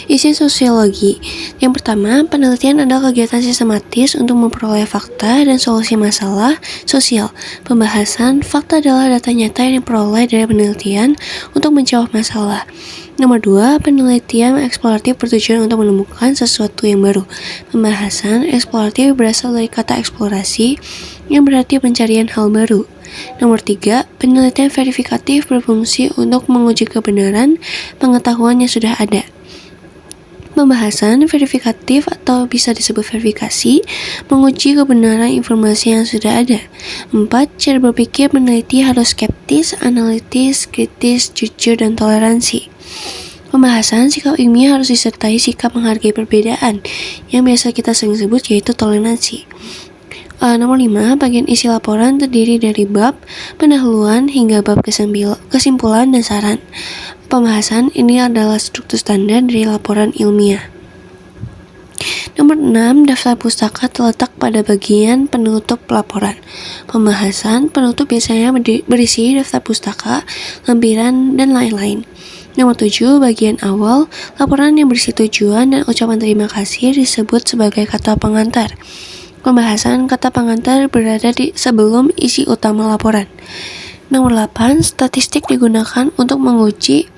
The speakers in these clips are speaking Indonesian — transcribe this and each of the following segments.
Isi sosiologi. Yang pertama, penelitian adalah kegiatan sistematis untuk memperoleh fakta dan solusi masalah sosial. Pembahasan, fakta adalah data nyata yang diperoleh dari penelitian untuk menjawab masalah. Nomor 2, penelitian eksploratif bertujuan untuk menemukan sesuatu yang baru. Pembahasan, eksploratif berasal dari kata eksplorasi yang berarti pencarian hal baru. Nomor 3, penelitian verifikatif berfungsi untuk menguji kebenaran pengetahuan yang sudah ada. Pembahasan verifikatif atau bisa disebut verifikasi, menguji kebenaran informasi yang sudah ada. 4, cara berpikir peneliti harus skeptis, analitis, kritis, jujur, dan toleransi. Pembahasan sikap ilmiah harus disertai sikap menghargai perbedaan, yang biasa kita sering sebut yaitu toleransi. Nomor 5, bagian isi laporan terdiri dari bab, pendahuluan, hingga bab kesimpulan dan saran. Pembahasan ini adalah struktur standar dari laporan ilmiah. Nomor 6, daftar pustaka terletak pada bagian penutup laporan. Pembahasan penutup biasanya berisi daftar pustaka, lampiran, dan lain-lain. Nomor 7, bagian awal, laporan yang berisi tujuan dan ucapan terima kasih disebut sebagai kata pengantar. Pembahasan kata pengantar berada di sebelum isi utama laporan. Nomor 8, statistik digunakan untuk menguji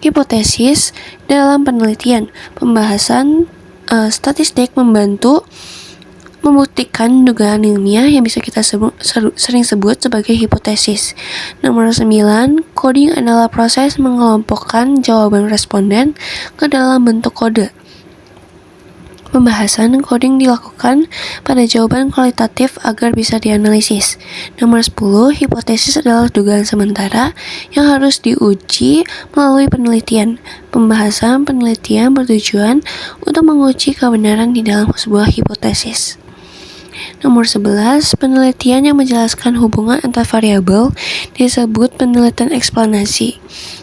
hipotesis dalam penelitian. Pembahasan statistik membantu membuktikan dugaan ilmiah yang bisa kita sering sebut sebagai hipotesis. Nomor 9, coding adalah proses mengelompokkan jawaban responden ke dalam bentuk kode. Pembahasan coding dilakukan pada jawaban kualitatif agar bisa dianalisis. Nomor 10, hipotesis adalah dugaan sementara yang harus diuji melalui penelitian. Pembahasan penelitian bertujuan untuk menguji kebenaran di dalam sebuah hipotesis. Nomor 11, penelitian yang menjelaskan hubungan antar variabel disebut penelitian eksplanasi.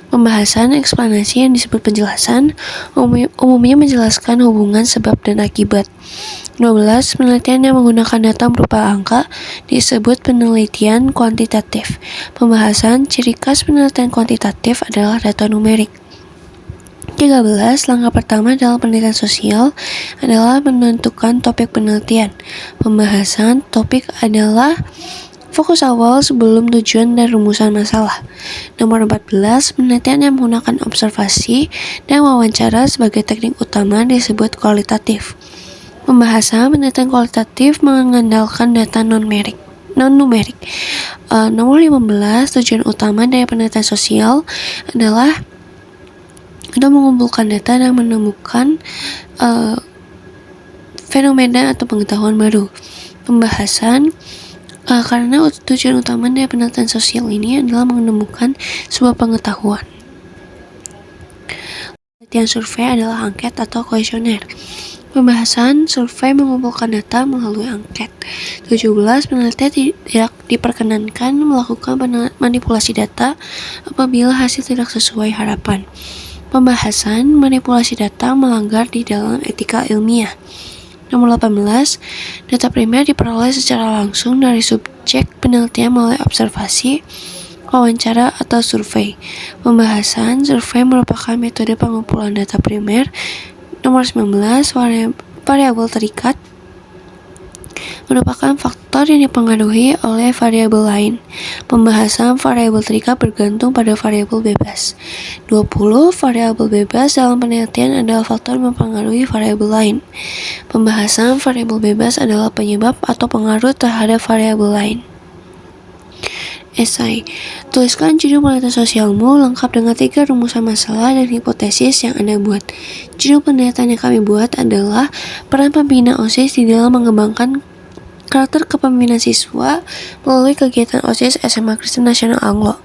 Pembahasan eksplanasi yang disebut penjelasan umumnya menjelaskan hubungan sebab dan akibat. 12, penelitian yang menggunakan data berupa angka disebut penelitian kuantitatif. Pembahasan ciri khas penelitian kuantitatif adalah data numerik. 13, langkah pertama dalam penelitian sosial adalah menentukan topik penelitian. Pembahasan topik adalah fokus awal sebelum tujuan dan rumusan masalah. Nomor 14, penelitian yang menggunakan observasi dan wawancara sebagai teknik utama disebut kualitatif. Pembahasan penelitian kualitatif mengandalkan data non-numerik. Nomor 15, tujuan utama dari penelitian sosial adalah untuk mengumpulkan data dan menemukan fenomena atau pengetahuan baru. Pembahasan karena tujuan utama dari penelitian sosial ini adalah menemukan sebuah pengetahuan. Penelitian survei adalah angket atau kuesioner. Pembahasan survei mengumpulkan data melalui angket. 17, penelitian tidak diperkenankan melakukan manipulasi data apabila hasil tidak sesuai harapan. Pembahasan manipulasi data melanggar di dalam etika ilmiah. Nomor 18, data primer diperoleh secara langsung dari subjek penelitian melalui observasi, wawancara, atau survei. Pembahasan survei merupakan metode pengumpulan data primer. Nomor 19, variabel terikat merupakan faktor yang dipengaruhi oleh variabel lain. Pembahasan variabel terikat bergantung pada variabel bebas. 20, variabel bebas dalam penelitian adalah faktor yang mempengaruhi variabel lain. Pembahasan variabel bebas adalah penyebab atau pengaruh terhadap variabel lain. Esai. Tuliskan judul penelitian sosialmu lengkap dengan 3 rumusan masalah dan hipotesis yang Anda buat. Judul penelitian yang kami buat adalah peran pembina OSIS di dalam mengembangkan karakter kepemimpinan siswa melalui kegiatan OSIS SMA Kristen Nasional Anglo.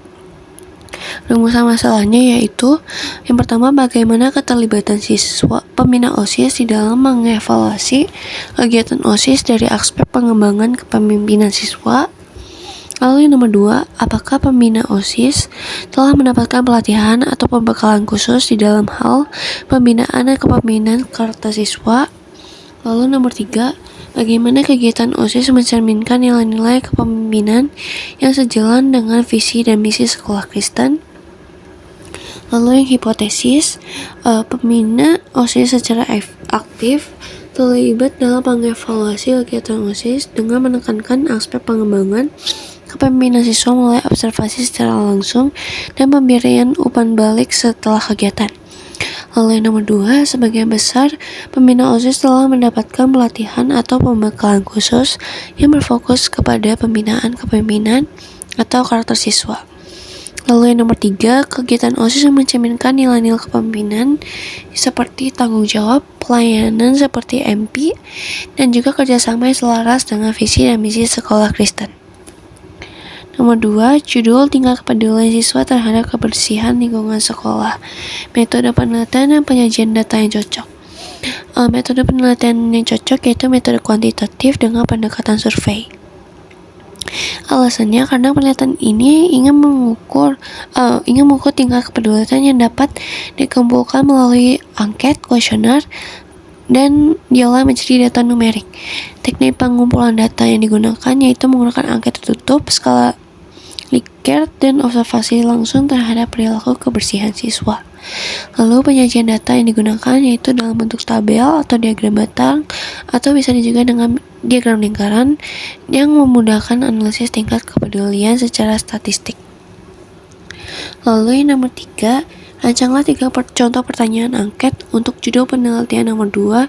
Rumusan masalahnya yaitu yang pertama, bagaimana keterlibatan siswa pembina OSIS di dalam mengevaluasi kegiatan OSIS dari aspek pengembangan kepemimpinan siswa. Lalu yang nomor 2, apakah pembina OSIS telah mendapatkan pelatihan atau pembekalan khusus di dalam hal pembinaan dan kepemimpinan karakter siswa. Lalu nomor 3, bagaimana kegiatan OSIS mencerminkan nilai-nilai kepemimpinan yang sejalan dengan visi dan misi sekolah Kristen. Lalu yang hipotesis, pembina OSIS secara aktif terlibat dalam mengevaluasi kegiatan OSIS dengan menekankan aspek pengembangan kepemimpinan siswa mulai observasi secara langsung dan pemberian umpan balik setelah kegiatan. Lalu yang nomor 2, sebagian besar pembina OSIS telah mendapatkan pelatihan atau pembekalan khusus yang berfokus kepada pembinaan kepemimpinan atau karakter siswa. Lalu yang nomor 3, kegiatan OSIS yang mencerminkan nilai-nilai kepemimpinan seperti tanggung jawab, pelayanan seperti MP, dan juga kerjasama yang selaras dengan visi dan misi sekolah Kristen. Nomor 2, judul tingkat kepedulian siswa terhadap kebersihan lingkungan sekolah. Metode penelitian dan penyajian data yang cocok. Metode penelitian yang cocok yaitu metode kuantitatif dengan pendekatan survei. Alasannya karena penelitian ini ingin mengukur tingkat kepedulian yang dapat dikumpulkan melalui angket, kuesioner, dan diolah menjadi data numerik. Teknik pengumpulan data yang digunakan yaitu menggunakan angket tertutup, skala Likert, dan observasi langsung terhadap perilaku kebersihan siswa. Lalu penyajian data yang digunakan yaitu dalam bentuk tabel atau diagram batang, atau bisa juga dengan diagram lingkaran yang memudahkan analisis tingkat kepedulian secara statistik. Lalu yang nomor 3, rancanglah 3 contoh pertanyaan angket untuk judul penelitian nomor 2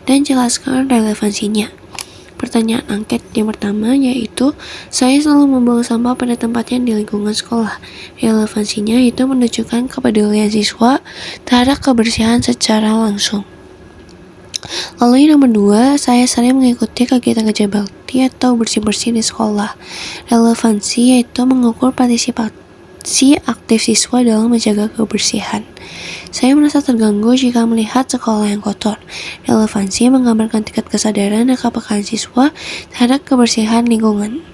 dan jelaskan relevansinya. Pertanyaan angket yang pertama yaitu, saya selalu membuang sampah pada tempatnya di lingkungan sekolah. Relevansinya itu menunjukkan kepedulian siswa terhadap kebersihan secara langsung. Lalu yang nomor 2, saya sering mengikuti kegiatan kerja bakti atau bersih-bersih di sekolah. Relevansi yaitu mengukur partisipasi aktif siswa dalam menjaga kebersihan. Saya merasa terganggu jika melihat sekolah yang kotor. Relevansi menggambarkan tingkat kesadaran dan kepekaan siswa terhadap kebersihan lingkungan.